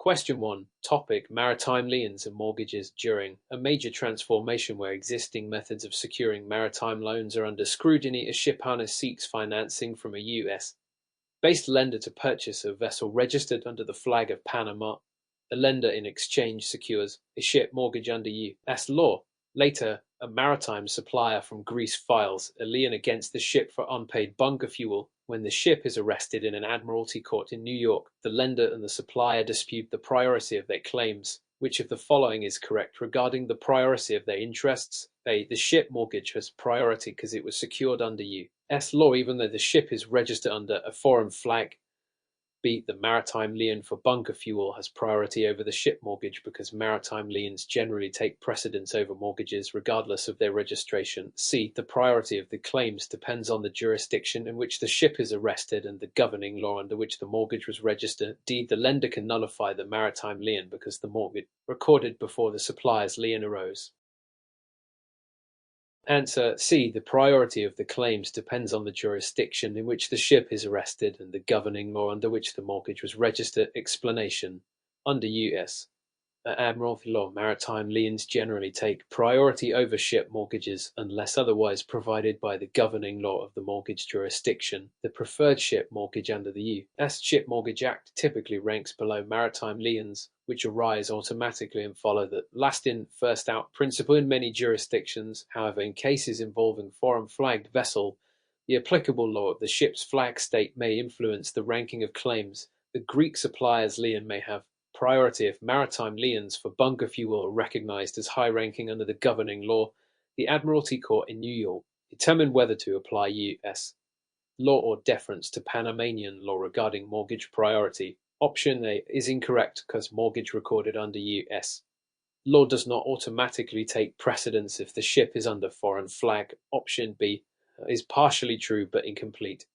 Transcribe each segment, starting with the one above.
Question 1. Topic: Maritime liens and mortgages during a major transformation where existing methods of securing maritime loans are under scrutiny. A shipowner seeks financing from a U.S.-based lender to purchase a vessel registered under the flag of Panama. The lender in exchange secures a ship mortgage under U.S. law. Later, a maritime supplier from Greece files a lien against the ship for unpaid bunker fuel. When the ship is arrested in an Admiralty court in New York, the lender and the supplier dispute the priority of their claims. Which of the following is correct regarding the priority of their interests? A. The ship mortgage has priority because it was secured under U.S. law even though the ship is registered under a foreign flag. B. The maritime lien for bunker fuel has priority over the ship mortgage because maritime liens generally take precedence over mortgages regardless of their registration. C. The priority of the claims depends on the jurisdiction in which the ship is arrested and the governing law under which the mortgage was registered. D. The lender can nullify the maritime lien because the mortgage recorded before the supplier's lien arose. Answer C. The priority of the claims depends on the jurisdiction in which the ship is arrested and the governing law under which the mortgage was registered. Explanation. Under U.S. Admiralty law, maritime liens generally take priority over ship mortgages unless otherwise provided by the governing law of the mortgage jurisdiction. The preferred ship mortgage under the U.S. Ship Mortgage Act typically ranks below maritime liens, which arise automatically and follow the last in, first out principle in many jurisdictions. However, in cases involving foreign flagged vessel, the applicable law of the ship's flag state may influence the ranking of claims. The Greek supplier's lien may have priority if maritime liens for bunker fuel are recognized as high-ranking under the governing law. The Admiralty Court in New York determined whether to apply U.S. law or deference to Panamanian law regarding mortgage priority. Option A is incorrect because mortgage recorded under U.S. law does not automatically take precedence if the ship is under foreign flag. Option B is partially true but incomplete.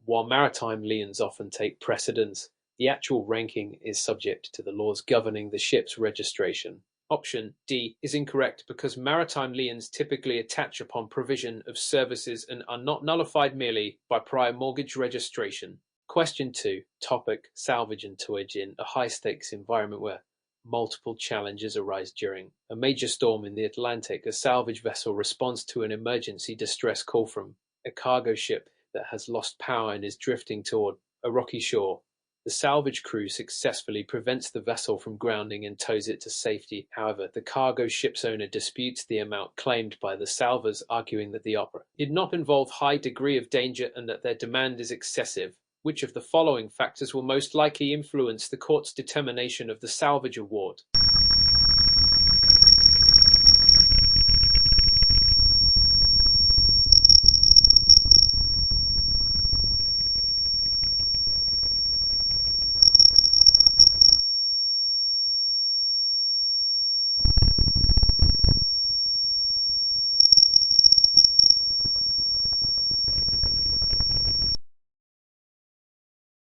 While maritime liens often take precedence, the actual ranking is subject to the laws governing the ship's registration. Option D is incorrect because maritime liens typically attach upon provision of services and are not nullified merely by prior mortgage registration. Question 2. Topic: Salvage and towage. In a high-stakes environment where multiple challenges arise during a major storm in the Atlantic, a salvage vessel responds to an emergency distress call from a cargo ship that has lost power and is drifting toward a rocky shore. The salvage crew successfully prevents the vessel from grounding and tows it to safety. However, the cargo ship's owner disputes the amount claimed by the salvors, arguing that the opera did not involve high degree of danger and that their demand is excessive. Which of the following factors will most likely influence the court's determination of the salvage award?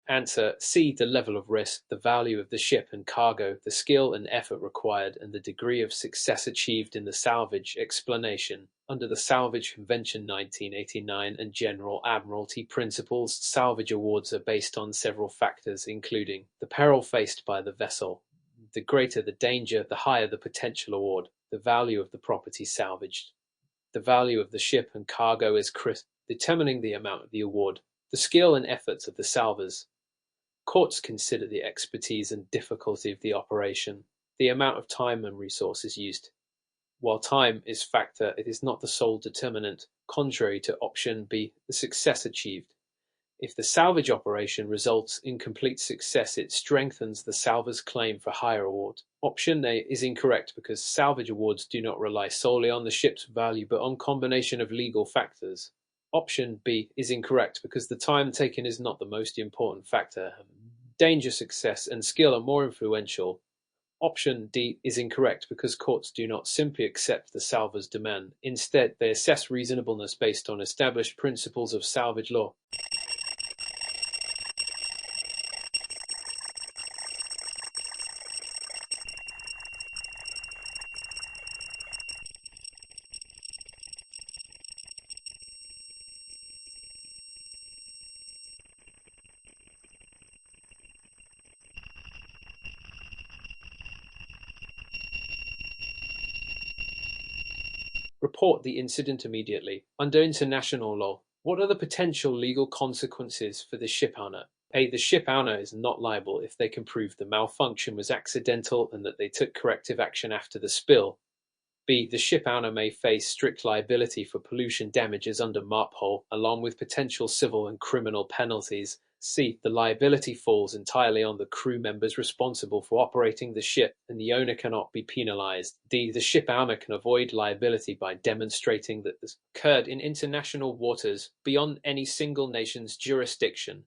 Answer C. The level of risk, the value of the ship and cargo, the skill and effort required, and the degree of success achieved in the salvage. Explanation. Under the Salvage Convention 1989 and General Admiralty principles, salvage awards are based on several factors, including the peril faced by the vessel. The greater the danger, the higher the potential award. The value of the property salvaged. The value of the ship and cargo is determining the amount of the award. The skill and efforts of the salvors. Courts consider the expertise and difficulty of the operation, the amount of time and resources used. While time is a factor, it is not the sole determinant, contrary to option B, the success achieved. If the salvage operation results in complete success, it strengthens the salvor's claim for higher award. Option A is incorrect because salvage awards do not rely solely on the ship's value but on a combination of legal factors. Option B is incorrect because the time taken is not the most important factor. Danger, success, and skill are more influential. Option D is incorrect because courts do not simply accept the salvor's demand. Instead, they assess reasonableness based on established principles of salvage law. Report the incident immediately. Under international law, what are the potential legal consequences for the ship owner? A. The ship owner is not liable if they can prove the malfunction was accidental and that they took corrective action after the spill. B. The ship owner may face strict liability for pollution damages under MARPOL, along with potential civil and criminal penalties. C. The liability falls entirely on the crew members responsible for operating the ship, and the owner cannot be penalized. D. The ship owner can avoid liability by demonstrating that this occurred in international waters beyond any single nation's jurisdiction.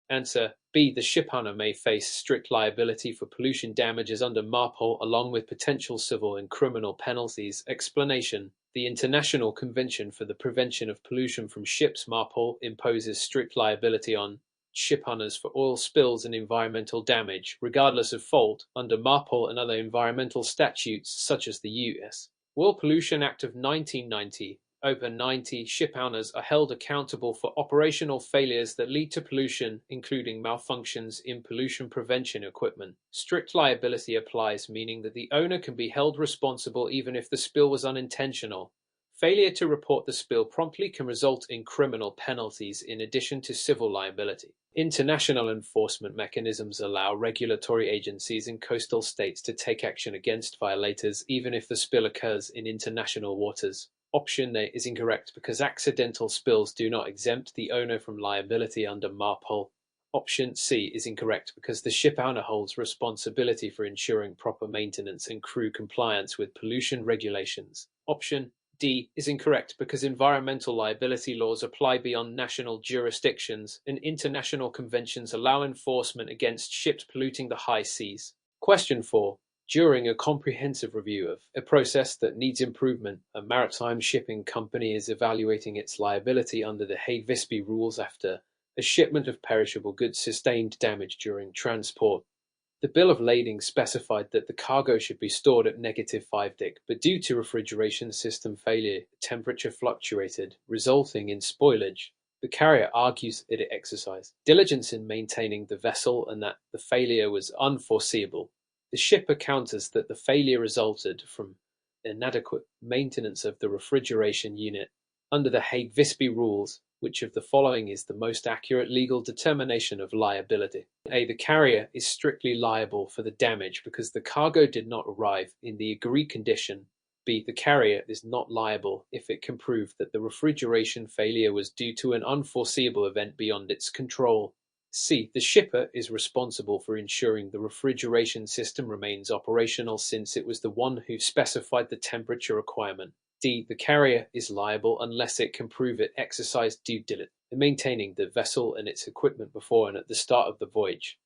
Answer B. The shipowner may face strict liability for pollution damages under MARPOL, along with potential civil and criminal penalties. Explanation: the International Convention for the Prevention of Pollution from Ships (MARPOL) imposes strict liability on shipowners for oil spills and environmental damage, regardless of fault, under MARPOL and other environmental statutes such as the U.S. Oil Pollution Act of 1990. Over 90 shipowners are held accountable for operational failures that lead to pollution, including malfunctions in pollution prevention equipment. Strict liability applies, meaning that the owner can be held responsible even if the spill was unintentional. Failure to report the spill promptly can result in criminal penalties in addition to civil liability. International enforcement mechanisms allow regulatory agencies in coastal states to take action against violators even if the spill occurs in international waters. Option A is incorrect because accidental spills do not exempt the owner from liability under MARPOL. Option C is incorrect because the ship owner holds responsibility for ensuring proper maintenance and crew compliance with pollution regulations. Option D is incorrect because environmental liability laws apply beyond national jurisdictions and international conventions allow enforcement against ships polluting the high seas. Question 4. During a comprehensive review of a process that needs improvement, a maritime shipping company is evaluating its liability under the Hague-Visby rules after a shipment of perishable goods sustained damage during transport. The bill of lading specified that the cargo should be stored at -5°, but due to refrigeration system failure, the temperature fluctuated, resulting in spoilage. The carrier argues that it exercised diligence in maintaining the vessel and that the failure was unforeseeable. The shipper counters that the failure resulted from inadequate maintenance of the refrigeration unit. Under the Hague-Visby rules, which of the following is the most accurate legal determination of liability? A. The carrier is strictly liable for the damage because the cargo did not arrive in the agreed condition. B. The carrier is not liable if it can prove that the refrigeration failure was due to an unforeseeable event beyond its control. C. The shipper is responsible for ensuring the refrigeration system remains operational since it was the one who specified the temperature requirement. D. The carrier is liable unless it can prove it exercised due diligence in maintaining the vessel and its equipment before and at the start of the voyage.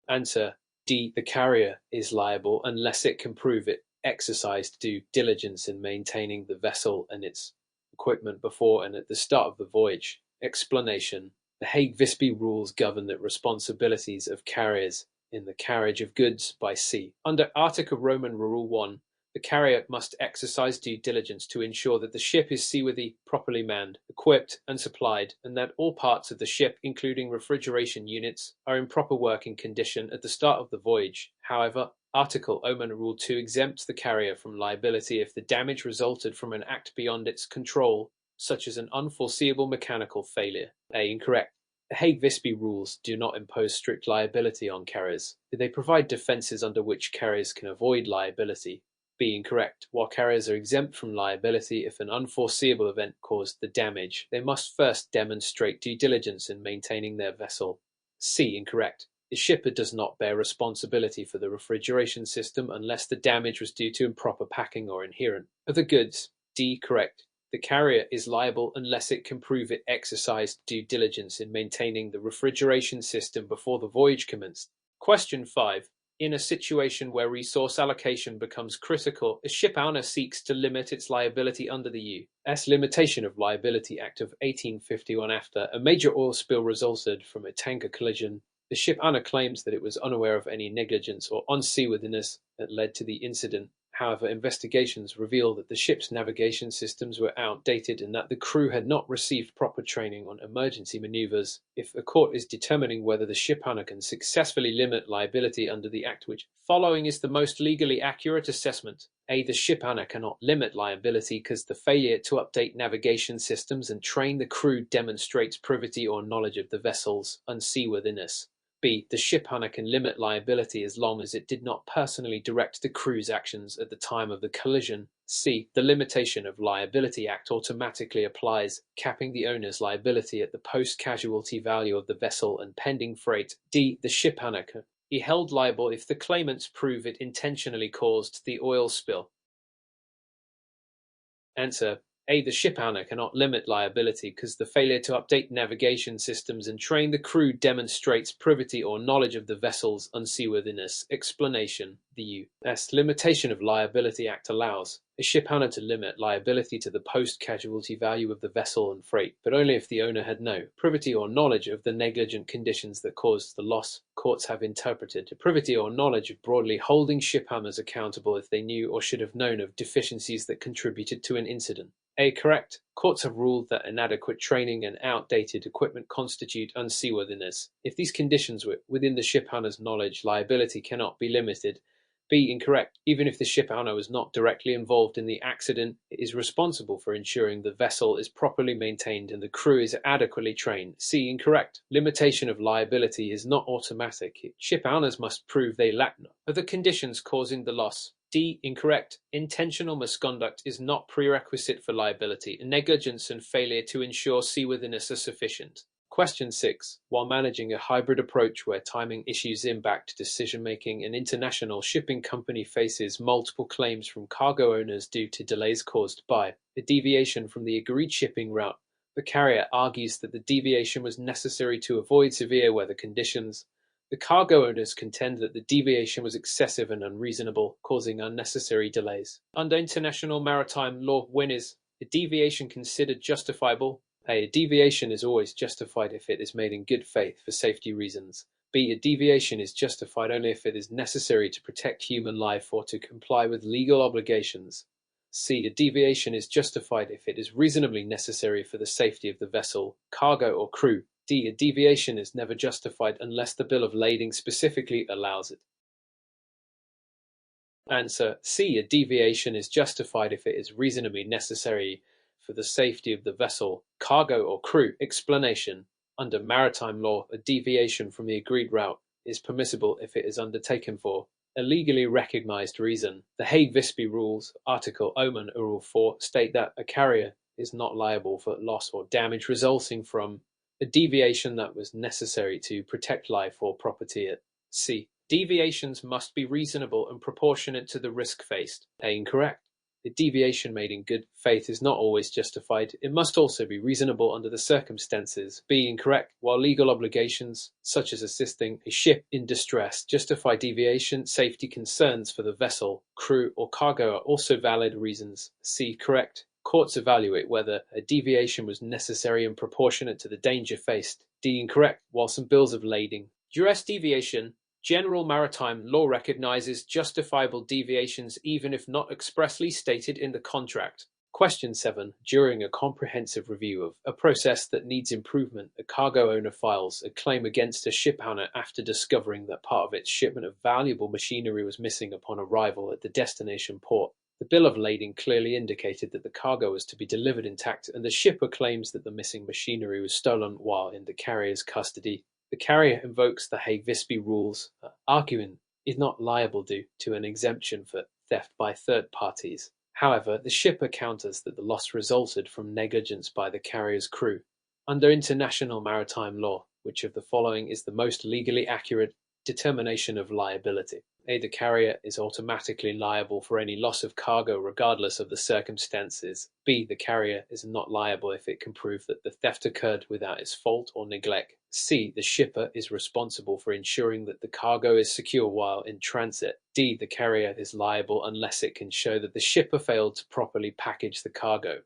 Answer D. The carrier is liable unless it can prove it exercised due diligence in maintaining the vessel and its equipment before and at the start of the voyage. Explanation: the Hague-Visby rules govern the responsibilities of carriers in the carriage of goods by sea. Under Article Roman Rule 1, the carrier must exercise due diligence to ensure that the ship is seaworthy, properly manned, equipped, and supplied, and that all parts of the ship, including refrigeration units, are in proper working condition at the start of the voyage. However, Article Roman Rule 2 exempts the carrier from liability if the damage resulted from an act beyond its control, such as an unforeseeable mechanical failure. A. Incorrect. The Hague-Visby rules do not impose strict liability on carriers. They provide defenses under which carriers can avoid liability. B. Incorrect. While carriers are exempt from liability if an unforeseeable event caused the damage, they must first demonstrate due diligence in maintaining their vessel. C. Incorrect. The shipper does not bear responsibility for the refrigeration system unless the damage was due to improper packing or inherent of the goods. D. Correct. The carrier is liable unless it can prove it exercised due diligence in maintaining the refrigeration system before the voyage commenced. Question 5. In a situation where resource allocation becomes critical, a ship owner seeks to limit its liability under the U.S. Limitation of Liability Act of 1851 after a major oil spill resulted from a tanker collision. The ship owner claims that it was unaware of any negligence or unseaworthiness that led to the incident. However, investigations reveal that the ship's navigation systems were outdated and that the crew had not received proper training on emergency maneuvers. If a court is determining whether the shipowner can successfully limit liability under the Act, which following is the most legally accurate assessment? A. The shipowner cannot limit liability because the failure to update navigation systems and train the crew demonstrates privity or knowledge of the vessel's unseaworthiness. B. The shipowner can limit liability as long as it did not personally direct the crew's actions at the time of the collision. C. The Limitation of Liability Act automatically applies, capping the owner's liability at the post-casualty value of the vessel and pending freight. D. The shipowner can be held liable if the claimants prove it intentionally caused the oil spill. Answer: A. The shipowner cannot limit liability because the failure to update navigation systems and train the crew demonstrates privity or knowledge of the vessel's unseaworthiness. Explanation: the U.S. Limitation of Liability Act allows a shipowner to limit liability to the post-casualty value of the vessel and freight, but only if the owner had no privity or knowledge of the negligent conditions that caused the loss. Courts have interpreted privity or knowledge of broadly holding shipowners accountable if they knew or should have known of deficiencies that contributed to an incident. A. Correct. Courts have ruled that inadequate training and outdated equipment constitute unseaworthiness. If these conditions were within the shipowner's knowledge, liability cannot be limited. B. Incorrect. Even if the shipowner was not directly involved in the accident, it is responsible for ensuring the vessel is properly maintained and the crew is adequately trained. C. Incorrect. Limitation of liability is not automatic. Shipowners must prove they lack none of the conditions causing the loss. D. Incorrect. Intentional misconduct is not prerequisite for liability. Negligence and failure to ensure seaworthiness are sufficient. Question 6. While managing a hybrid approach where timing issues impact decision-making, an international shipping company faces multiple claims from cargo owners due to delays caused by a deviation from the agreed shipping route. The carrier argues that the deviation was necessary to avoid severe weather conditions. The cargo owners contend that the deviation was excessive and unreasonable, causing unnecessary delays. Under international maritime law, when is a deviation considered justifiable? A. A deviation is always justified if it is made in good faith for safety reasons. B. A deviation is justified only if it is necessary to protect human life or to comply with legal obligations. C. A deviation is justified if it is reasonably necessary for the safety of the vessel, cargo, or crew. D. A deviation is never justified unless the bill of lading specifically allows it. Answer: C. A deviation is justified if it is reasonably necessary for the safety of the vessel, cargo, or crew. Explanation: under maritime law, a deviation from the agreed route is permissible if it is undertaken for a legally recognized reason. The Hague-Visby Rules, Article Oman Rule 4, state that a carrier is not liable for loss or damage resulting from a deviation that was necessary to protect life or property at sea. Deviations must be reasonable and proportionate to the risk faced. A. Incorrect. A deviation made in good faith is not always justified. It must also be reasonable under the circumstances. B. Incorrect. While legal obligations, such as assisting a ship in distress, justify deviation, safety concerns for the vessel, crew, or cargo are also valid reasons. C. Correct. Courts evaluate whether a deviation was necessary and proportionate to the danger faced. D. Incorrect. While some bills of lading, duress deviation, general maritime law recognizes justifiable deviations even if not expressly stated in the contract. Question 7. During a comprehensive review of a process that needs improvement, a cargo owner files a claim against a shipowner after discovering that part of its shipment of valuable machinery was missing upon arrival at the destination port. The bill of lading clearly indicated that the cargo was to be delivered intact, and the shipper claims that the missing machinery was stolen while in the carrier's custody. The carrier invokes the Hague-Visby rules, arguing it is not liable due to an exemption for theft by third parties. However, the shipper counters that the loss resulted from negligence by the carrier's crew. Under international maritime law, which of the following is the most legally accurate determination of liability? A. The carrier is automatically liable for any loss of cargo regardless of the circumstances. B. The carrier is not liable if it can prove that the theft occurred without its fault or neglect. C. The shipper is responsible for ensuring that the cargo is secure while in transit. D. The carrier is liable unless it can show that the shipper failed to properly package the cargo.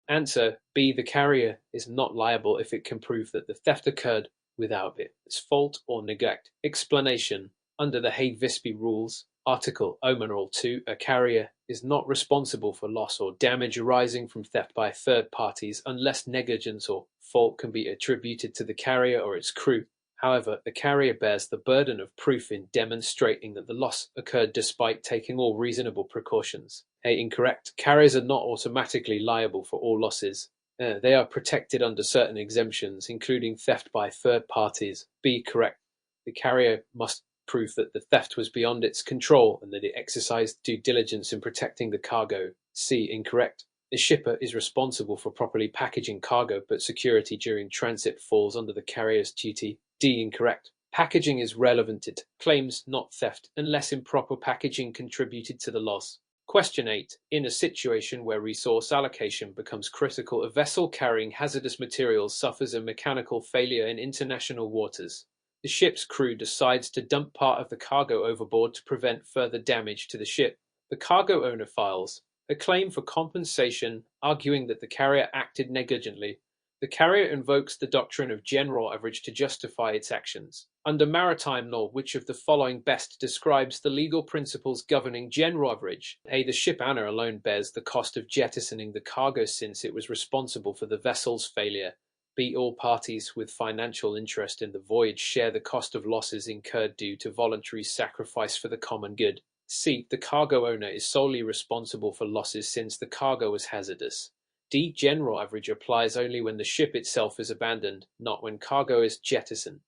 Answer: B. The carrier is not liable if it can prove that the theft occurred without its fault or neglect. Explanation: under the Hague-Visby rules, Article Numeral 2. A carrier is not responsible for loss or damage arising from theft by third parties unless negligence or fault can be attributed to the carrier or its crew. However, the carrier bears the burden of proof in demonstrating that the loss occurred despite taking all reasonable precautions. A. Incorrect. Carriers are not automatically liable for all losses. They are protected under certain exemptions, including theft by third parties. B. Correct. The carrier must prove that the theft was beyond its control and that it exercised due diligence in protecting the cargo. C. Incorrect. The shipper is responsible for properly packaging cargo, but security during transit falls under the carrier's duty. D. Incorrect. Packaging is relevant to claims, not theft, unless improper packaging contributed to the loss. Question 8. In a situation where resource allocation becomes critical, a vessel carrying hazardous materials suffers a mechanical failure in international waters. The ship's crew decides to dump part of the cargo overboard to prevent further damage to the ship. The cargo owner files a claim for compensation, arguing that the carrier acted negligently. The carrier invokes the doctrine of general average to justify its actions. Under maritime law, which of the following best describes the legal principles governing general average? A. The ship owner alone bears the cost of jettisoning the cargo since it was responsible for the vessel's failure. B. All parties with financial interest in the voyage share the cost of losses incurred due to voluntary sacrifice for the common good. C. The cargo owner is solely responsible for losses since the cargo was hazardous. D. General average applies only when the ship itself is abandoned, not when cargo is jettisoned.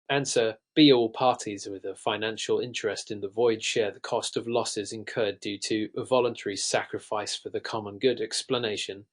Answer. B. All parties with a financial interest in the voyage share the cost of losses incurred due to a voluntary sacrifice for the common good. Explanation.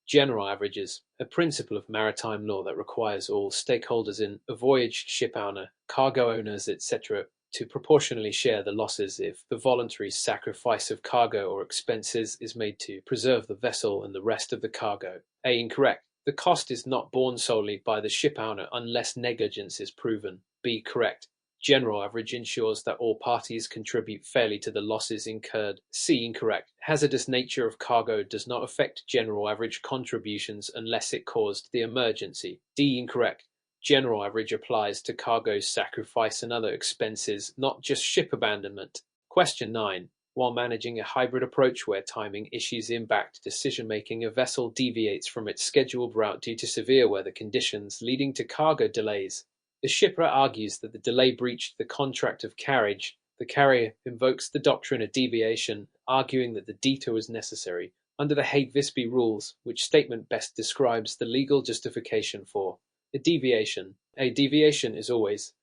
General averages, a principle of maritime law that requires all stakeholders in a voyage, ship owner, cargo owners, etc., to proportionally share the losses if the voluntary sacrifice of cargo or expenses is made to preserve the vessel and the rest of the cargo. A. Incorrect. The cost is not borne solely by the ship owner unless negligence is proven. B. Correct. General average ensures that all parties contribute fairly to the losses incurred. C. Incorrect. Hazardous nature of cargo does not affect general average contributions unless it caused the emergency. D. Incorrect. General average applies to cargo sacrifice and other expenses, not just ship abandonment. Question 9. While managing a hybrid approach where timing issues impact decision-making, a vessel deviates from its scheduled route due to severe weather conditions, leading to cargo delays. The shipper argues that the delay breached the contract of carriage. The carrier invokes the doctrine of deviation, arguing that the detour was necessary. Under the Hague-Visby rules, which statement best describes the legal justification for a deviation? A deviation is always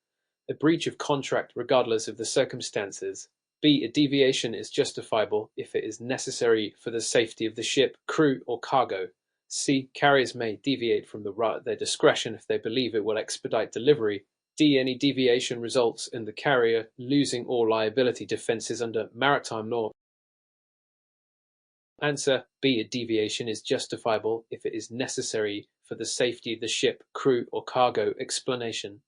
a breach of contract regardless of the circumstances. B. A deviation is justifiable if it is necessary for the safety of the ship, crew, or cargo. C. Carriers may deviate from the route at their discretion if they believe it will expedite delivery. D. Any deviation results in the carrier losing all liability defenses under maritime law. Answer. B. A deviation is justifiable if it is necessary for the safety of the ship, crew, or cargo. Explanation.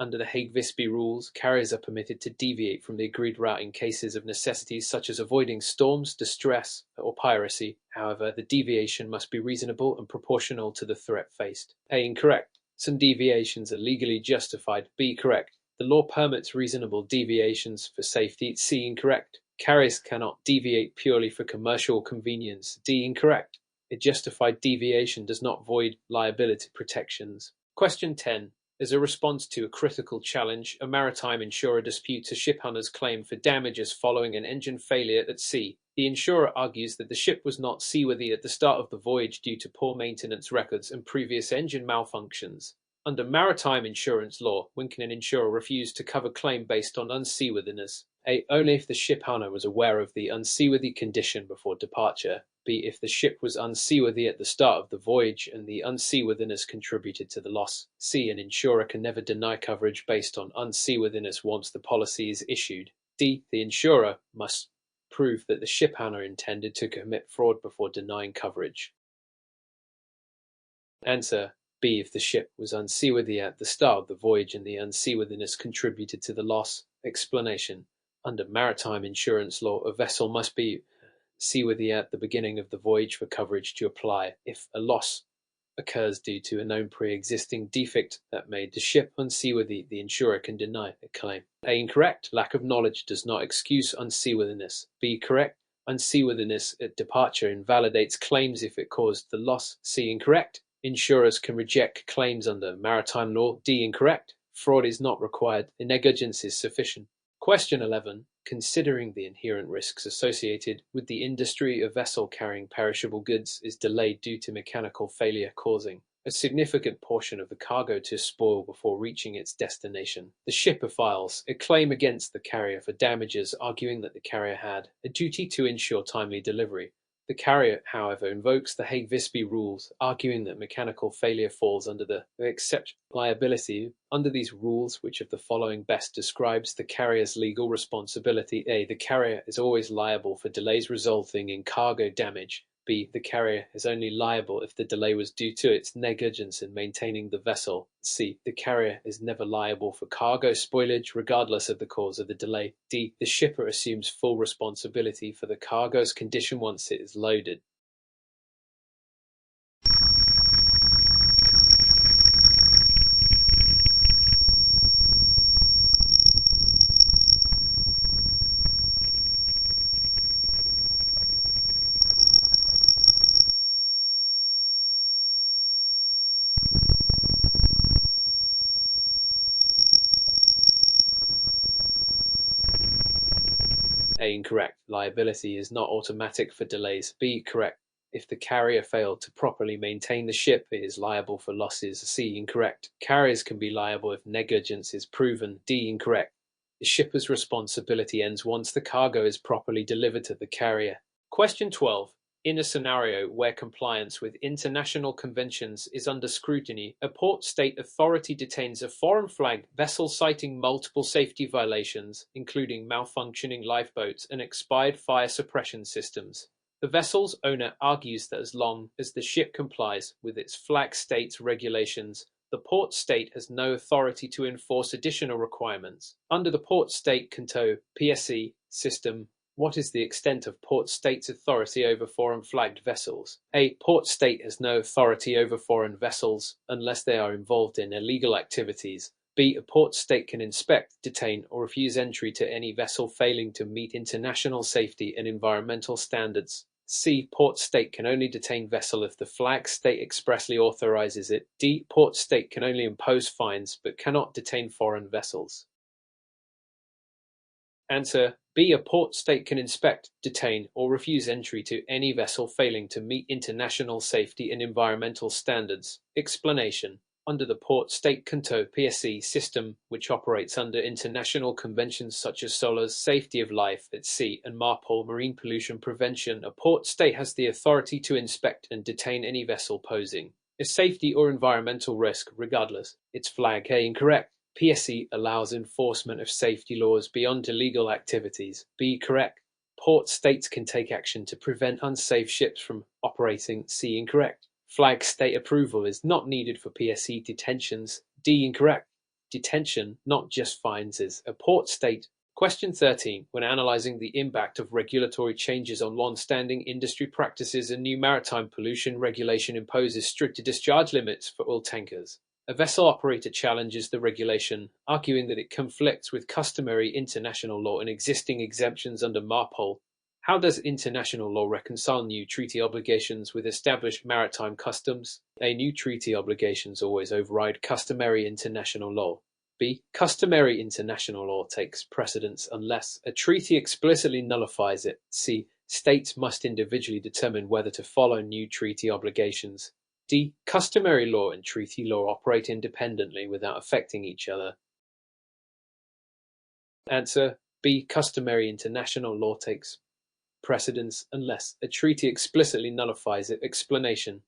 Under the Hague-Visby rules, carriers are permitted to deviate from the agreed route in cases of necessity such as avoiding storms, distress, or piracy. However, the deviation must be reasonable and proportional to the threat faced. A. Incorrect. Some deviations are legally justified. B. Correct. The law permits reasonable deviations for safety. C. Incorrect. Carriers cannot deviate purely for commercial convenience. D. Incorrect. A justified deviation does not void liability protections. Question 10. As a response to a critical challenge, a maritime insurer disputes a shipowner's claim for damages following an engine failure at sea. The insurer argues that the ship was not seaworthy at the start of the voyage due to poor maintenance records and previous engine malfunctions. Under maritime insurance law, when can an insurer refuse to cover claim based on unseaworthiness? A. Only if the shipowner was aware of the unseaworthy condition before departure. B. If the ship was unseaworthy at the start of the voyage and the unseaworthiness contributed to the loss. C. An insurer can never deny coverage based on unseaworthiness once the policy is issued. D. The insurer must prove that the shipowner intended to commit fraud before denying coverage. Answer. B. If the ship was unseaworthy at the start of the voyage and the unseaworthiness contributed to the loss. Explanation. Under maritime insurance law, a vessel must be seaworthy at the beginning of the voyage for coverage to apply. If a loss occurs due to a known pre-existing defect that made the ship unseaworthy, the insurer can deny a claim. A. Incorrect. Lack of knowledge does not excuse unseaworthiness. B. Correct. Unseaworthiness at departure invalidates claims if it caused the loss. C. Incorrect. Insurers can reject claims under maritime law. D. Incorrect. Fraud is not required. Negligence is sufficient. Question 11. Considering the inherent risks associated with the industry, a vessel carrying perishable goods is delayed due to mechanical failure, causing a significant portion of the cargo to spoil before reaching its destination. The shipper files a claim against the carrier for damages, arguing that the carrier had a duty to ensure timely delivery. The carrier, however, invokes the Hague-Visby rules, arguing that mechanical failure falls under the exception liability. Under these rules, which of the following best describes the carrier's legal responsibility? A. The carrier is always liable for delays resulting in cargo damage. B. The carrier is only liable if the delay was due to its negligence in maintaining the vessel. C. The carrier is never liable for cargo spoilage, regardless of the cause of the delay. D. The shipper assumes full responsibility for the cargo's condition once it is loaded. A. Incorrect. Liability is not automatic for delays. B. Correct. If the carrier failed to properly maintain the ship, it is liable for losses. C. Incorrect. Carriers can be liable if negligence is proven. D. Incorrect. The shipper's responsibility ends once the cargo is properly delivered to the carrier. Question 12. In a scenario where compliance with international conventions is under scrutiny, a port state authority detains a foreign flagged vessel citing multiple safety violations, including malfunctioning lifeboats and expired fire suppression systems. The vessel's owner argues that as long as the ship complies with its flag state's regulations, the port state has no authority to enforce additional requirements. Under the port state Canto PSE system, what is the extent of port state's authority over foreign flagged vessels? A. Port state has no authority over foreign vessels unless they are involved in illegal activities. B. A port state can inspect, detain, or refuse entry to any vessel failing to meet international safety and environmental standards. C. Port state can only detain vessel if the flag state expressly authorizes it. D. Port state can only impose fines but cannot detain foreign vessels. Answer. B. A port state can inspect, detain, or refuse entry to any vessel failing to meet international safety and environmental standards. Explanation. Under the port state Canto PSE system, which operates under international conventions such as SOLAS Safety of Life at Sea and MARPOL Marine Pollution Prevention, a port state has the authority to inspect and detain any vessel posing a safety or environmental risk, regardless its flag. A. Incorrect. PSE allows enforcement of safety laws beyond illegal activities. B. Correct. Port states can take action to prevent unsafe ships from operating. C. Incorrect. Flag state approval is not needed for PSE detentions. D. Incorrect. Detention, not just fines, is a port state. Question 13. When analyzing the impact of regulatory changes on long-standing industry practices, a new maritime pollution regulation imposes stricter discharge limits for oil tankers. A vessel operator challenges the regulation, arguing that it conflicts with customary international law and existing exemptions under MARPOL. How does international law reconcile new treaty obligations with established maritime customs? A. New treaty obligations always override customary international law. B. Customary international law takes precedence unless a treaty explicitly nullifies it. C. States must individually determine whether to follow new treaty obligations. D. Customary law and treaty law operate independently without affecting each other. Answer. B. Customary international law takes precedence unless a treaty explicitly nullifies it. Explanation.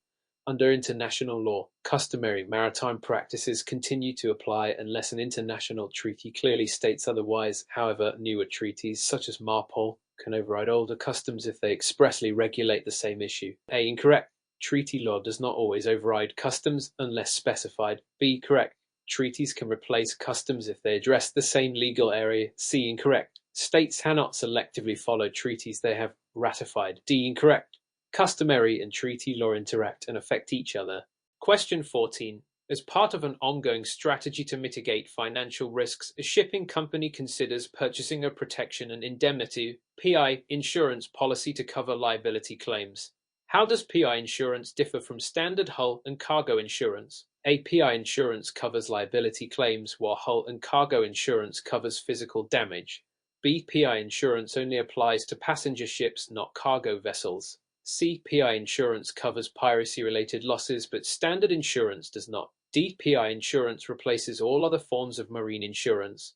Under international law, customary maritime practices continue to apply unless an international treaty clearly states otherwise. However, newer treaties, such as MARPOL, can override older customs if they expressly regulate the same issue. A. Incorrect. Treaty law does not always override customs unless specified. B. Correct. Treaties can replace customs if they address the same legal area. C. Incorrect. States cannot selectively follow treaties they have ratified. D. Incorrect. Customary and treaty law interact and affect each other. Question 14. As part of an ongoing strategy to mitigate financial risks, a shipping company considers purchasing a protection and indemnity (PI) insurance policy to cover liability claims. How does PI insurance differ from standard hull and cargo insurance? A PI insurance covers liability claims, while hull and cargo insurance covers physical damage. B. PI insurance only applies to passenger ships, not cargo vessels. C. PI insurance covers piracy-related losses, but standard insurance does not. D. PI insurance replaces all other forms of marine insurance.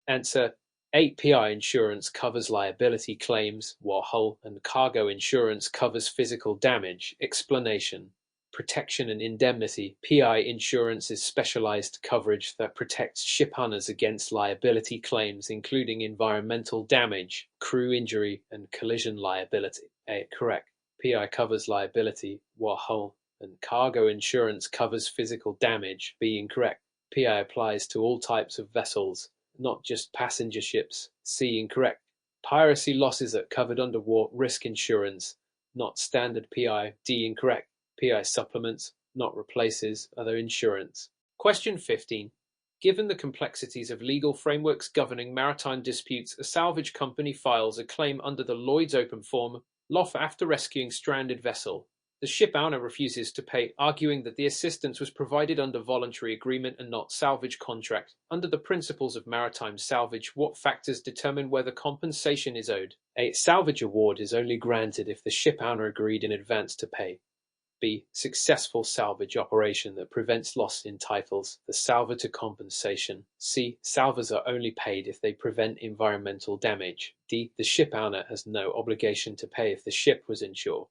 Answer: A. PI insurance covers liability claims, while hull and cargo insurance covers physical damage. Explanation: Protection and indemnity. PI insurance is specialized coverage that protects shipowners against liability claims, including environmental damage, crew injury, and collision liability. A. Correct. PI covers liability, while hull and cargo insurance covers physical damage. B. Incorrect. PI applies to all types of vessels, not just passenger ships. C. Incorrect. Piracy losses are covered under war risk insurance, not standard PI. D. Incorrect. PI supplements, not replaces, other insurance. Question 15. Given the complexities of legal frameworks governing maritime disputes, a salvage company files a claim under the Lloyd's Open Form (LOF) after rescuing stranded vessel. The ship owner refuses to pay, arguing that the assistance was provided under voluntary agreement and not salvage contract. Under the principles of maritime salvage, what factors determine whether compensation is owed? A. Salvage award is only granted if the ship owner agreed in advance to pay. B. Successful salvage operation that prevents loss entitles the salvor to compensation. C. Salvors are only paid if they prevent environmental damage. D. The ship owner has no obligation to pay if the ship was insured.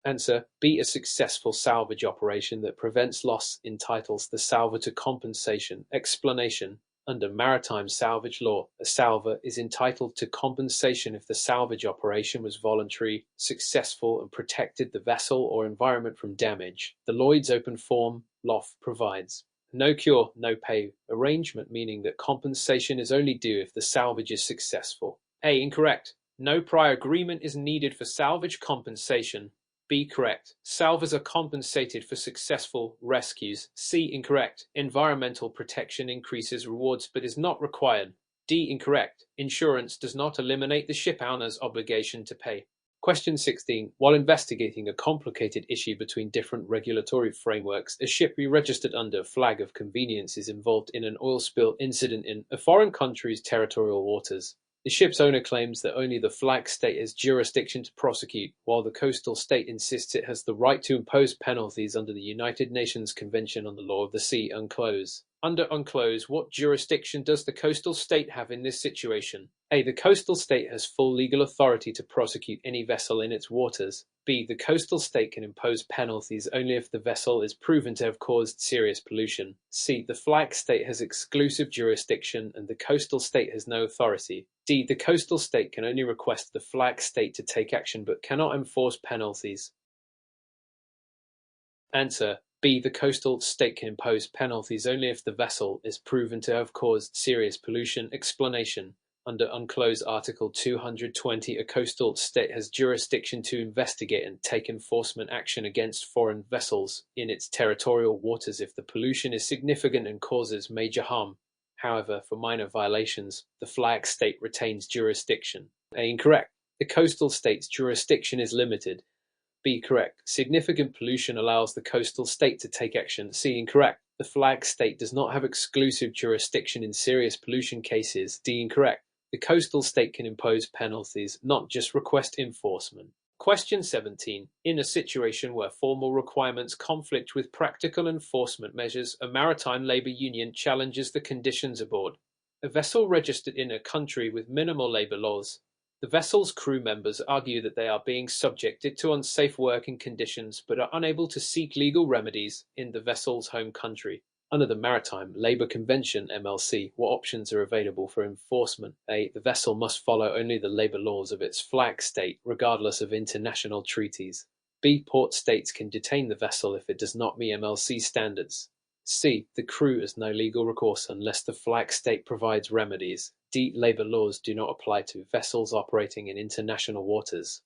Answer: B. A successful salvage operation that prevents loss entitles the salvor to compensation. Explanation: Under maritime salvage law, a salvor is entitled to compensation if the salvage operation was voluntary, successful, and protected the vessel or environment from damage. The Lloyd's Open Form (LOF) provides no cure, no pay arrangement, meaning that compensation is only due if the salvage is successful. A. Incorrect. No prior agreement is needed for salvage compensation. B. Correct. Salvors are compensated for successful rescues. C. Incorrect. Environmental protection increases rewards but is not required. D. Incorrect. Insurance does not eliminate the ship owner's obligation to pay. Question 16. While investigating a complicated issue between different regulatory frameworks, a ship re-registered under a flag of convenience is involved in an oil spill incident in a foreign country's territorial waters. The ship's owner claims that only the flag state has jurisdiction to prosecute, while the coastal state insists it has the right to impose penalties under the United Nations Convention on the Law of the Sea (UNCLOS). Under UNCLOS, what jurisdiction does the coastal state have in this situation? A. The coastal state has full legal authority to prosecute any vessel in its waters. B. The coastal state can impose penalties only if the vessel is proven to have caused serious pollution. C. The flag state has exclusive jurisdiction and the coastal state has no authority. D. The coastal state can only request the flag state to take action but cannot enforce penalties. Answer: B. The coastal state can impose penalties only if the vessel is proven to have caused serious pollution. Explanation: Under UNCLOS Article 220, a coastal state has jurisdiction to investigate and take enforcement action against foreign vessels in its territorial waters if the pollution is significant and causes major harm. However, for minor violations, the flag state retains jurisdiction. A. Incorrect. The coastal state's jurisdiction is limited. B. Correct. Significant pollution allows the coastal state to take action. C. Incorrect. The flag state does not have exclusive jurisdiction in serious pollution cases. D. Incorrect. The coastal state can impose penalties, not just request enforcement. Question 17. In a situation where formal requirements conflict with practical enforcement measures, a maritime labor union challenges the conditions aboard. A vessel registered in a country with minimal labor laws. The vessel's crew members argue that they are being subjected to unsafe working conditions but are unable to seek legal remedies in the vessel's home country. Under the Maritime Labour Convention (MLC), what options are available for enforcement? A. The vessel must follow only the labour laws of its flag state, regardless of international treaties. B. Port states can detain the vessel if it does not meet MLC standards. C. The crew has no legal recourse unless the flag state provides remedies. D. Labour laws do not apply to vessels operating in international waters.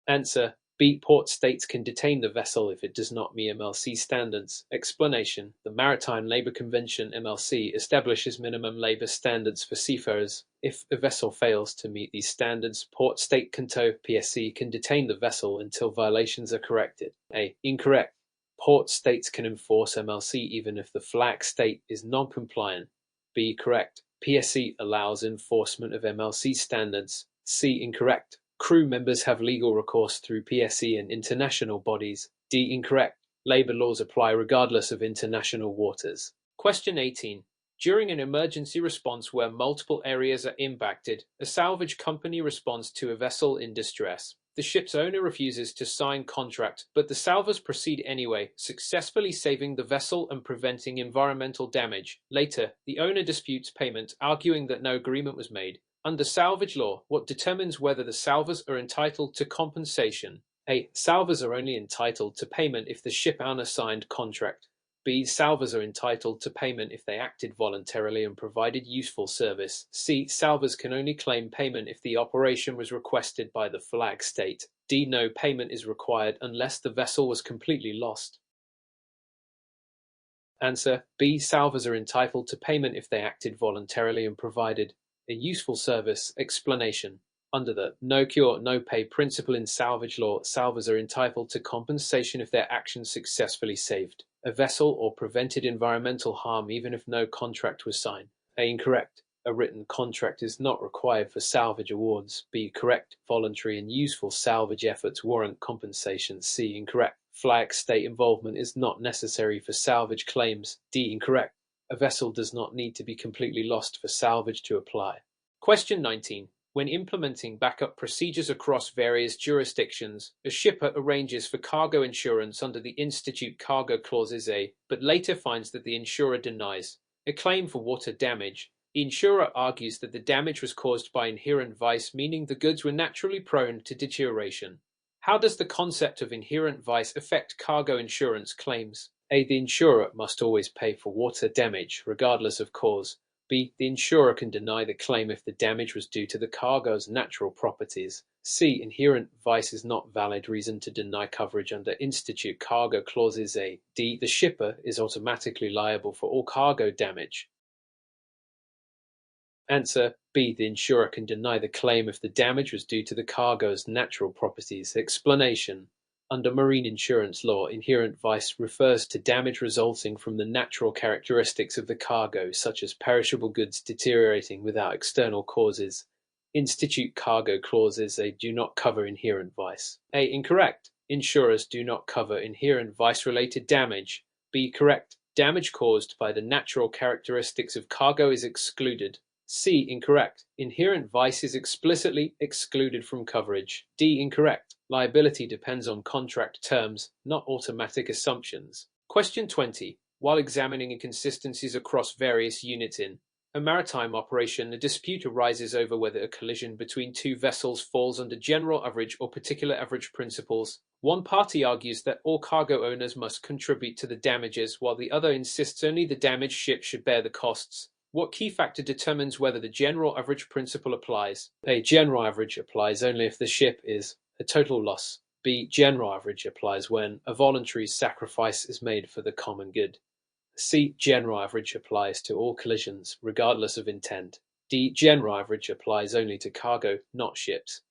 Answer: B. Port states can detain the vessel if it does not meet MLC standards. Explanation: the Maritime Labour Convention (MLC) establishes minimum labour standards for seafarers. If a vessel fails to meet these standards, port state can tow PSC can detain the vessel until violations are corrected. A. Incorrect. Port states can enforce MLC even if the flag state is non-compliant. B. Correct. PSC allows enforcement of MLC standards. C. Incorrect. Crew members have legal recourse through PSC and international bodies. D. Incorrect. Labour laws apply regardless of international waters. Question 18. During an emergency response where multiple areas are impacted, a salvage company responds to a vessel in distress. The ship's owner refuses to sign contract, but the salvors proceed anyway, successfully saving the vessel and preventing environmental damage. Later, the owner disputes payment, arguing that no agreement was made. Under salvage law, what determines whether the salvors are entitled to compensation? A. Salvors are only entitled to payment if the ship owner signed contract. B. Salvors are entitled to payment if they acted voluntarily and provided useful service. C. Salvors can only claim payment if the operation was requested by the flag state. D. No payment is required unless the vessel was completely lost. Answer: B. Salvors are entitled to payment if they acted voluntarily and provided a useful service. Explanation: under the no cure, no pay principle in salvage law, salvors are entitled to compensation if their actions successfully saved a vessel or prevented environmental harm even if no contract was signed. A. Incorrect. A written contract is not required for salvage awards. B. Correct. Voluntary and useful salvage efforts warrant compensation. C. Incorrect. Flag state involvement is not necessary for salvage claims. D. Incorrect. A vessel does not need to be completely lost for salvage to apply. Question 19. When implementing backup procedures across various jurisdictions, a shipper arranges for cargo insurance under the Institute Cargo Clauses A, but later finds that the insurer denies a claim for water damage. The insurer argues that the damage was caused by inherent vice, meaning the goods were naturally prone to deterioration. How does the concept of inherent vice affect cargo insurance claims? A. The insurer must always pay for water damage, regardless of cause. B. The insurer can deny the claim if the damage was due to the cargo's natural properties. C. Inherent vice is not valid reason to deny coverage under Institute Cargo Clauses A. D. The shipper is automatically liable for all cargo damage. Answer: B. The insurer can deny the claim if the damage was due to the cargo's natural properties. Explanation: under marine insurance law, inherent vice refers to damage resulting from the natural characteristics of the cargo, such as perishable goods deteriorating without external causes. Institute Cargo Clauses A do not cover inherent vice. A. Incorrect. Insurers do not cover inherent vice-related damage. B. Correct. Damage caused by the natural characteristics of cargo is excluded. C. Incorrect. Inherent vice is explicitly excluded from coverage. D. Incorrect. Liability depends on contract terms, not automatic assumptions. Question 20. While examining inconsistencies across various units in a maritime operation, a dispute arises over whether a collision between two vessels falls under general average or particular average principles. One party argues that all cargo owners must contribute to the damages, while the other insists only the damaged ship should bear the costs. What key factor determines whether the general average principle applies? A. General average applies only if the ship is a total loss. B. General average applies when a voluntary sacrifice is made for the common good. C. General average applies to all collisions, regardless of intent. D. General average applies only to cargo, not ships.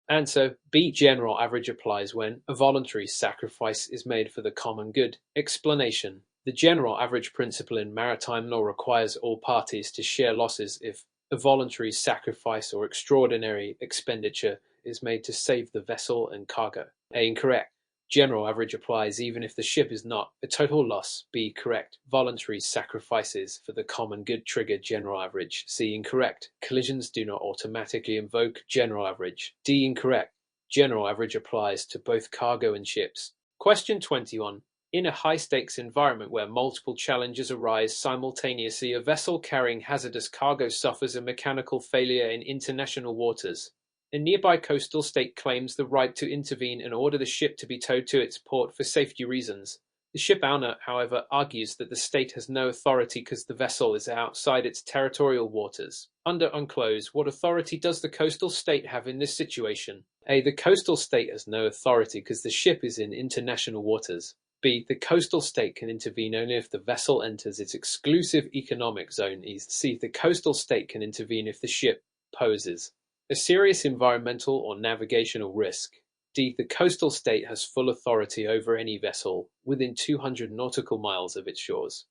Answer: B. General average applies when a voluntary sacrifice is made for the common good. Explanation: the general average principle in maritime law requires all parties to share losses if a voluntary sacrifice or extraordinary expenditure is made to save the vessel and cargo. A. Incorrect. General average applies even if the ship is not a total loss. B. Correct. Voluntary sacrifices for the common good trigger general average. C. Incorrect. Collisions do not automatically invoke general average. D. Incorrect. General average applies to both cargo and ships. Question 21. In a high-stakes environment where multiple challenges arise simultaneously, a vessel carrying hazardous cargo suffers a mechanical failure in international waters. A nearby coastal state claims the right to intervene and order the ship to be towed to its port for safety reasons. The ship owner, however, argues that the state has no authority because the vessel is outside its territorial waters. Under UNCLOS, what authority does the coastal state have in this situation? A. The coastal state has no authority because the ship is in international waters. B. The coastal state can intervene only if the vessel enters its exclusive economic zone. C. The coastal state can intervene if the ship poses a serious environmental or navigational risk. D. The coastal state has full authority over any vessel within 200 nautical miles of its shores.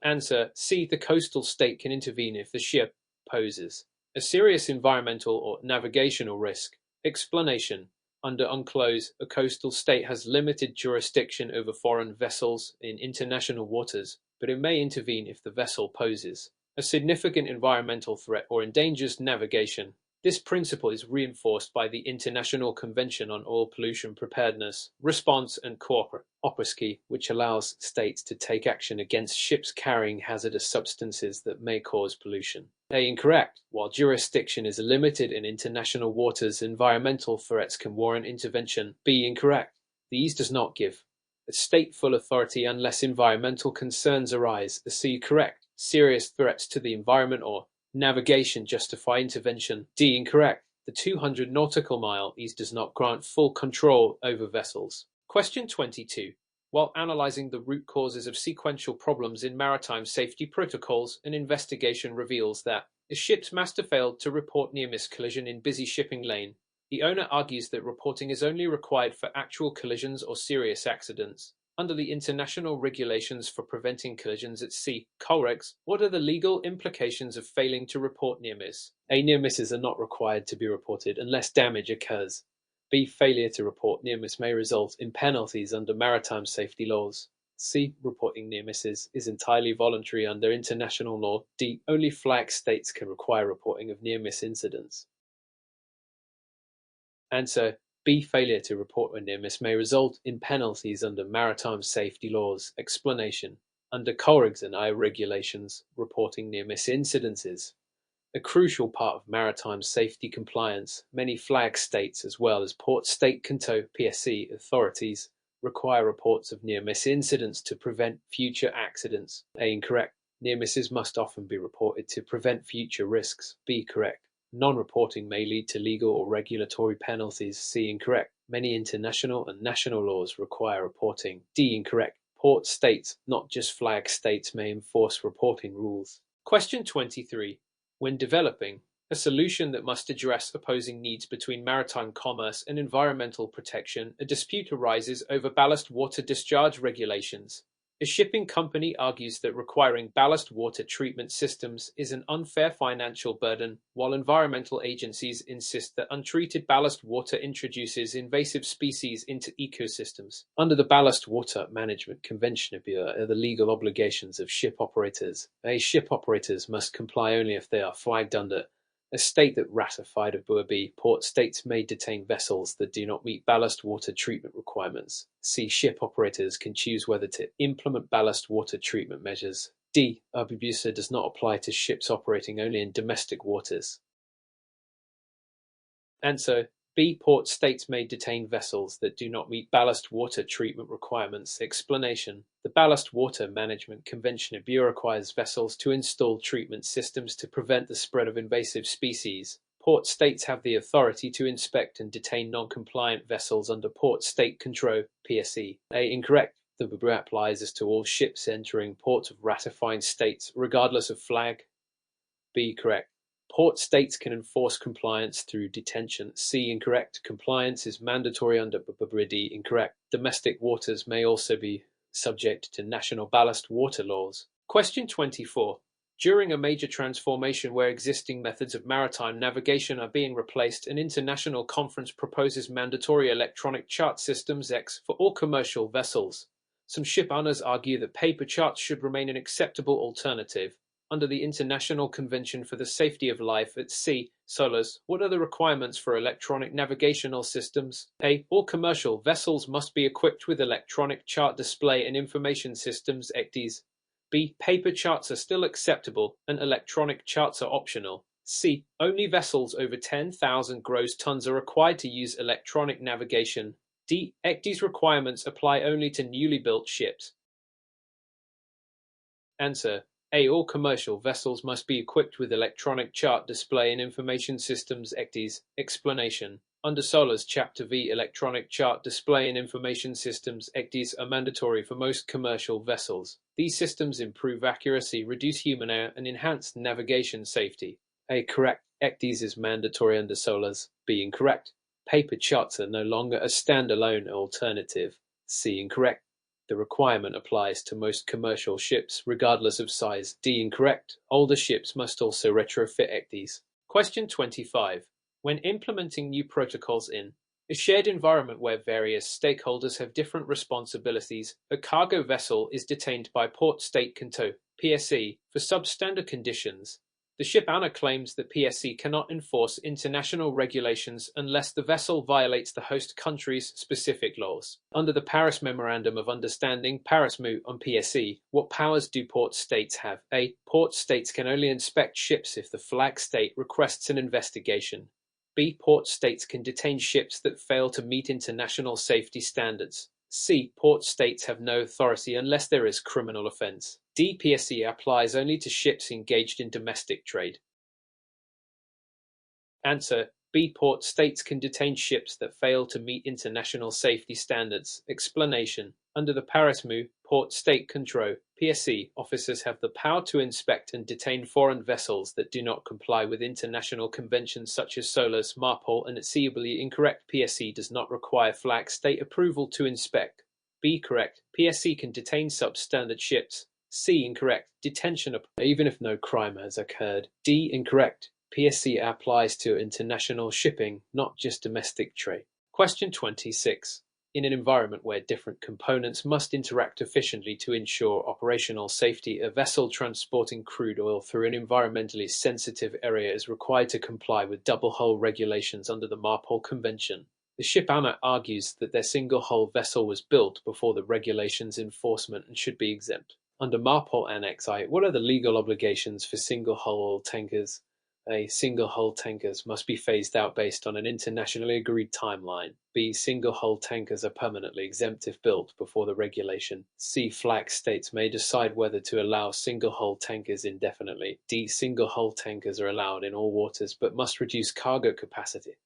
Answer: C. The coastal state can intervene if the ship poses a serious environmental or navigational risk. Explanation: under UNCLOS, a coastal state has limited jurisdiction over foreign vessels in international waters, but it may intervene if the vessel poses a significant environmental threat or endangers navigation. This principle is reinforced by the International Convention on Oil Pollution Preparedness, Response and Cooperation, which allows states to take action against ships carrying hazardous substances that may cause pollution. A. Incorrect. While jurisdiction is limited in international waters, environmental threats can warrant intervention. B. Incorrect. These does not give a state full authority unless environmental concerns arise. C. Correct. Serious threats to the environment or navigation justify intervention. D. Incorrect. The 200 nautical mile ease does not grant full control over vessels. Question 22. While analyzing the root causes of sequential problems in maritime safety protocols, an investigation reveals that a ship's master failed to report near-miss collision in busy shipping lane. The owner argues that reporting is only required for actual collisions or serious accidents. Under the international regulations for preventing collisions at sea, COLREGs, what are the legal implications of failing to report near-miss? A. Near-misses are not required to be reported unless damage occurs. B. Failure to report near-miss may result in penalties under maritime safety laws. C. Reporting near-misses is entirely voluntary under international law. D. Only flag states can require reporting of near-miss incidents. Answer: B. Failure to report a near-miss may result in penalties under maritime safety laws. Explanation: under COLREGs and IO regulations, reporting near-miss incidents is a crucial part of maritime safety compliance. Many flag states, as well as Port State Control (PSC) authorities, require reports of near-miss incidents to prevent future accidents. A. Incorrect. Near-misses must often be reported to prevent future risks. B. Correct. Non-reporting may lead to legal or regulatory penalties. C. Incorrect. Many international and national laws require reporting. D. Incorrect. Port states, not just flag states, may enforce reporting rules. Question 23. When developing a solution that must address opposing needs between maritime commerce and environmental protection, a dispute arises over ballast water discharge regulations. A shipping company argues that requiring ballast water treatment systems is an unfair financial burden, while environmental agencies insist that untreated ballast water introduces invasive species into ecosystems. Under the Ballast Water Management Convention are the legal obligations of ship operators. Ship operators must comply only if they are flagged under a state that ratified ABUA. Port states may detain vessels that do not meet ballast water treatment requirements. C. Ship operators can choose whether to implement ballast water treatment measures. D. ABUA does not apply to ships operating only in domestic waters. Answer: B. Port states may detain vessels that do not meet ballast water treatment requirements. Explanation: the Ballast Water Management Convention requires vessels to install treatment systems to prevent the spread of invasive species. Port states have the authority to inspect and detain non-compliant vessels under Port State Control (PSC). A. Incorrect. The BUA applies as to all ships entering ports of ratifying states, regardless of flag. B. Correct. Port states can enforce compliance through detention. C. Incorrect. Compliance is mandatory under BUA. D. Incorrect. Domestic waters may also be subject to national ballast water laws. Question 24. During a major transformation where existing methods of maritime navigation are being replaced, an international conference proposes mandatory electronic chart systems X for all commercial vessels. Some ship owners argue that paper charts should remain an acceptable alternative. Under the International Convention for the Safety of Life at Sea, SOLAS, what are the requirements for electronic navigational systems? A. All commercial vessels must be equipped with electronic chart display and information systems (ECDIS). B. Paper charts are still acceptable and electronic charts are optional. C. Only vessels over 10,000 gross tons are required to use electronic navigation. D. ECDI's requirements apply only to newly built ships. Answer: A. All commercial vessels must be equipped with electronic chart display and information systems. ECDIs. Explanation: under SOLAS Chapter V, electronic chart display and information systems (ECDIs) are mandatory for most commercial vessels. These systems improve accuracy, reduce human error, and enhance navigation safety. A. Correct. ECDIs is mandatory under SOLAS. B. Incorrect. Paper charts are no longer a standalone alternative. C. Incorrect. The requirement applies to most commercial ships, regardless of size. D. Incorrect. Older ships must also retrofit ECDIs. Question 25. When implementing new protocols in a shared environment where various stakeholders have different responsibilities, a cargo vessel is detained by Port State Control (PSC) for substandard conditions. The ship owner claims that PSC cannot enforce international regulations unless the vessel violates the host country's specific laws. Under the Paris Memorandum of Understanding Paris MOU on PSC, what powers do port states have? A. Port states can only inspect ships if the flag state requests an investigation. B. Port states can detain ships that fail to meet international safety standards. C. Port states have no authority unless there is criminal offence. D. PSC applies only to ships engaged in domestic trade. Answer: B. Port states can detain ships that fail to meet international safety standards. Explanation: under the Paris MOU, Port State Control (PSC) officers have the power to inspect and detain foreign vessels that do not comply with international conventions such as SOLAS, MARPOL, and CEBLI. Incorrect. PSC does not require flag state approval to inspect. B. Correct. PSC can detain substandard ships. C. Incorrect. Detention even if no crime has occurred. D. Incorrect. PSC applies to international shipping, not just domestic trade. Question 26. In an environment where different components must interact efficiently to ensure operational safety, a vessel transporting crude oil through an environmentally sensitive area is required to comply with double-hull regulations under the MARPOL Convention. The ship owner argues that their single-hull vessel was built before the regulation's enforcement and should be exempt. Under MARPOL Annex I, what are the legal obligations for single-hull oil tankers? A. Single-hull tankers must be phased out based on an internationally agreed timeline. B. Single-hull tankers are permanently exempt if built before the regulation. C. Flag states may decide whether to allow single-hull tankers indefinitely. D. Single-hull tankers are allowed in all waters but must reduce cargo capacity.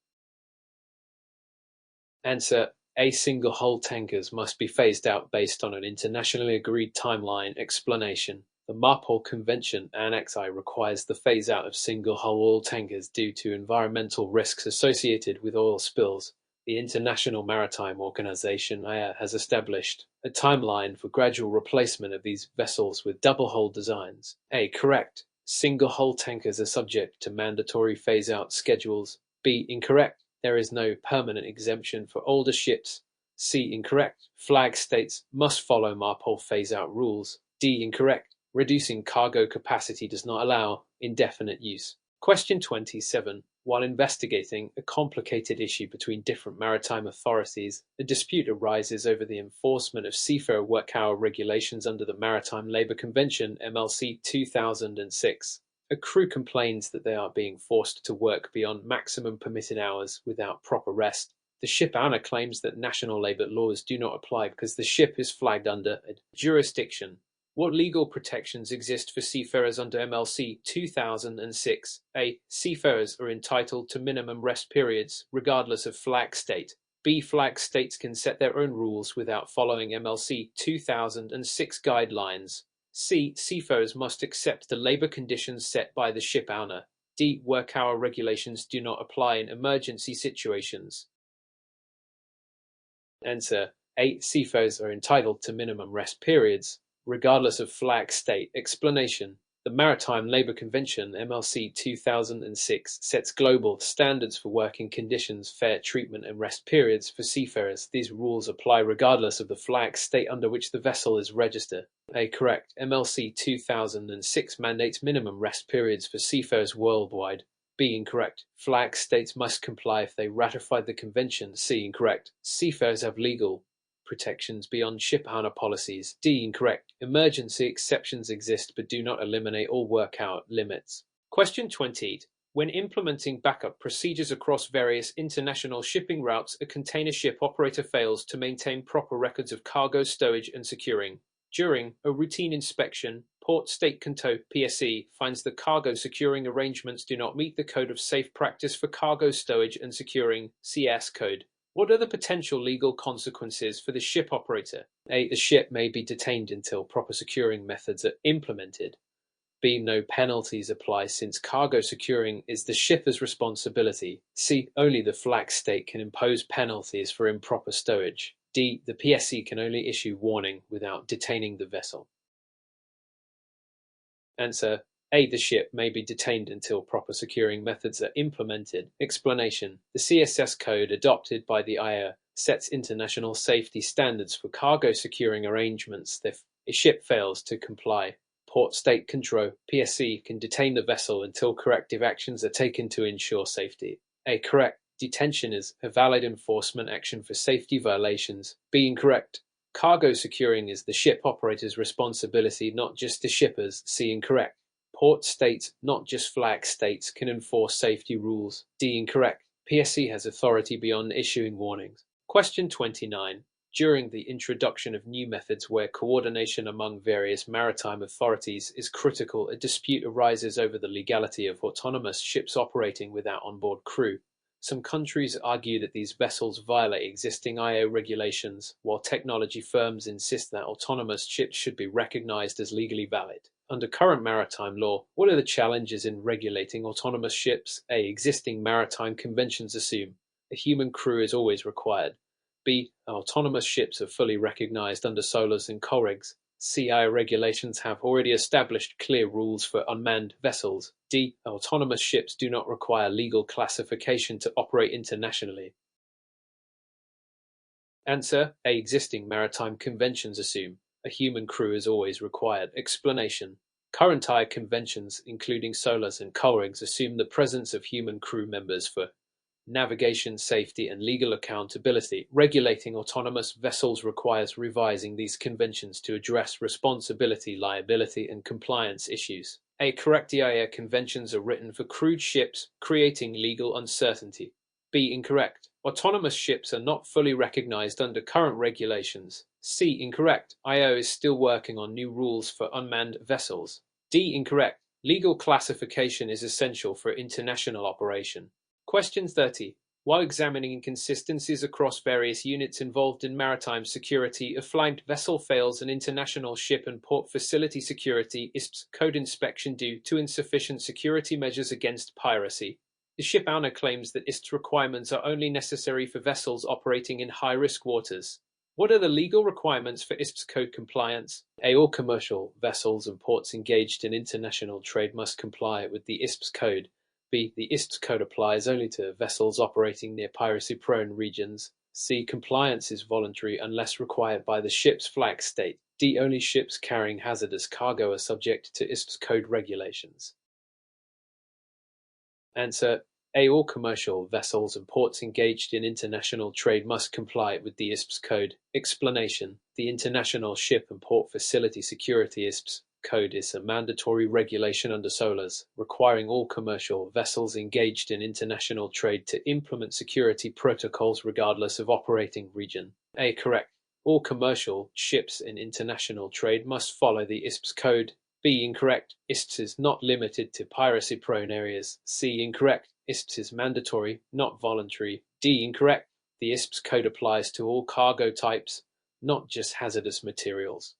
Answer: A. Single-hull tankers must be phased out based on an internationally agreed timeline. Explanation: the MARPOL Convention Annex I requires the phase-out of single-hull oil tankers due to environmental risks associated with oil spills. The International Maritime Organization (IMO) has established a timeline for gradual replacement of these vessels with double-hull designs. A. Correct. Single-hull tankers are subject to mandatory phase-out schedules. B. Incorrect. There is no permanent exemption for older ships. C. Incorrect. Flag states must follow MARPOL phase-out rules. D. Incorrect. Reducing cargo capacity does not allow indefinite use. Question 27. While investigating a complicated issue between different maritime authorities, a dispute arises over the enforcement of seafarer work hour regulations under the Maritime Labour Convention (MLC) 2006. A crew complains that they are being forced to work beyond maximum permitted hours without proper rest. The ship owner claims that national labour laws do not apply because the ship is flagged under a jurisdiction. What legal protections exist for seafarers under MLC 2006? A. Seafarers are entitled to minimum rest periods, regardless of flag state. B. Flag states can set their own rules without following MLC 2006 guidelines. C. Seafarers must accept the labour conditions set by the ship owner. D. Work hour regulations do not apply in emergency situations. Answer: A. Seafarers are entitled to minimum rest periods, regardless of flag state. Explanation: the Maritime Labour Convention (MLC 2006) sets global standards for working conditions, fair treatment, and rest periods for seafarers. These rules apply regardless of the flag state under which the vessel is registered. A. Correct. MLC 2006 mandates minimum rest periods for seafarers worldwide. B. Incorrect. Flag states must comply if they ratified the convention. C. Incorrect. Seafarers have legal protections beyond ship owner policies. D. Incorrect. Emergency exceptions exist but do not eliminate all work hour limits. Question 28. When implementing backup procedures across various international shipping routes, a container ship operator fails to maintain proper records of cargo stowage and securing. During a routine inspection, Port State Control (PSE) finds the cargo securing arrangements do not meet the Code of Safe Practice for Cargo Stowage and Securing (CS) code. What are the potential legal consequences for the ship operator? A. The ship may be detained until proper securing methods are implemented. B. No penalties apply since cargo securing is the shipper's responsibility. C. Only the flag state can impose penalties for improper stowage. D. The PSC can only issue warning without detaining the vessel. Answer: A. The ship may be detained until proper securing methods are implemented. Explanation: the CSS code adopted by the IA sets international safety standards for cargo securing arrangements if a ship fails to comply. Port State Control (PSC) can detain the vessel until corrective actions are taken to ensure safety. A. Correct. Detention is a valid enforcement action for safety violations. B. Incorrect. Cargo securing is the ship operator's responsibility, not just the shipper's. C. Incorrect. Port states, not just flag states, can enforce safety rules. D. Incorrect. PSC has authority beyond issuing warnings. Question 29. During the introduction of new methods where coordination among various maritime authorities is critical, a dispute arises over the legality of autonomous ships operating without onboard crew. Some countries argue that these vessels violate existing IO regulations, while technology firms insist that autonomous ships should be recognized as legally valid. Under current maritime law, what are the challenges in regulating autonomous ships? A. Existing maritime conventions assume a human crew is always required. B. Autonomous ships are fully recognized under SOLAS and COLREGs. C. IO regulations have already established clear rules for unmanned vessels. D. Autonomous ships do not require legal classification to operate internationally. Answer: A. Existing maritime conventions assume a human crew is always required. Explanation: current IO conventions, including SOLAS and COLREGs, assume the presence of human crew members for navigation, safety, and legal accountability. Regulating autonomous vessels requires revising these conventions to address responsibility, liability, and compliance issues. A. Correct. EIA conventions are written for crewed ships, creating legal uncertainty. B. Incorrect. Autonomous ships are not fully recognized under current regulations. C. Incorrect. IO is still working on new rules for unmanned vessels. D. Incorrect. Legal classification is essential for international operation. Question 30. While examining inconsistencies across various units involved in maritime security, a flagged vessel fails an international ship and port facility security ISPS code inspection due to insufficient security measures against piracy. The ship owner claims that ISPS requirements are only necessary for vessels operating in high-risk waters. What are the legal requirements for ISPS code compliance? A. All commercial vessels and ports engaged in international trade must comply with the ISPS code. B. The ISPS code applies only to vessels operating near piracy-prone regions. C. Compliance is voluntary unless required by the ship's flag state. D. Only ships carrying hazardous cargo are subject to ISPS code regulations. Answer: A. All commercial vessels and ports engaged in international trade must comply with the ISPS code. Explanation: the International Ship and Port Facility Security ISPS code is a mandatory regulation under SOLAS, requiring all commercial vessels engaged in international trade to implement security protocols regardless of operating region. A. Correct. All commercial ships in international trade must follow the ISPS code. B. Incorrect. ISPS is not limited to piracy-prone areas. C. Incorrect. ISPS is mandatory, not voluntary. D. Incorrect. The ISPS code applies to all cargo types, not just hazardous materials.